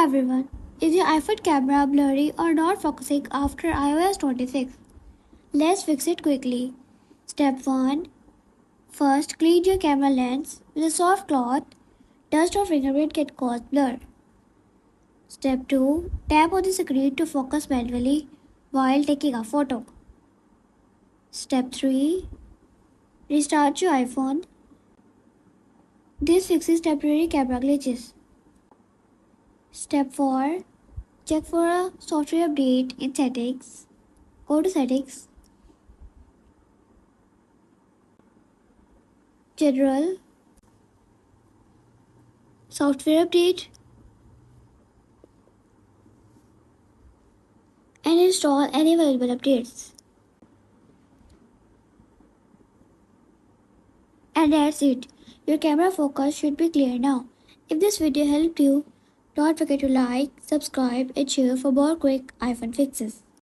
Hi everyone. Is your iPhone camera blurry or not focusing after iOS 26? Let's fix it quickly. Step 1. First, clean your camera lens with a soft cloth. Dust or fingerprint can cause blur. Step 2. Tap on the screen to focus manually while taking a photo. Step 3. Restart your iPhone. This fixes temporary camera glitches. Step 4. Check for a software update in settings. Go to settings, general, software update, and install any available updates. And that's it. Your camera focus should be clear now. If this video helped you, don't forget to like, subscribe, and share for more quick iPhone fixes.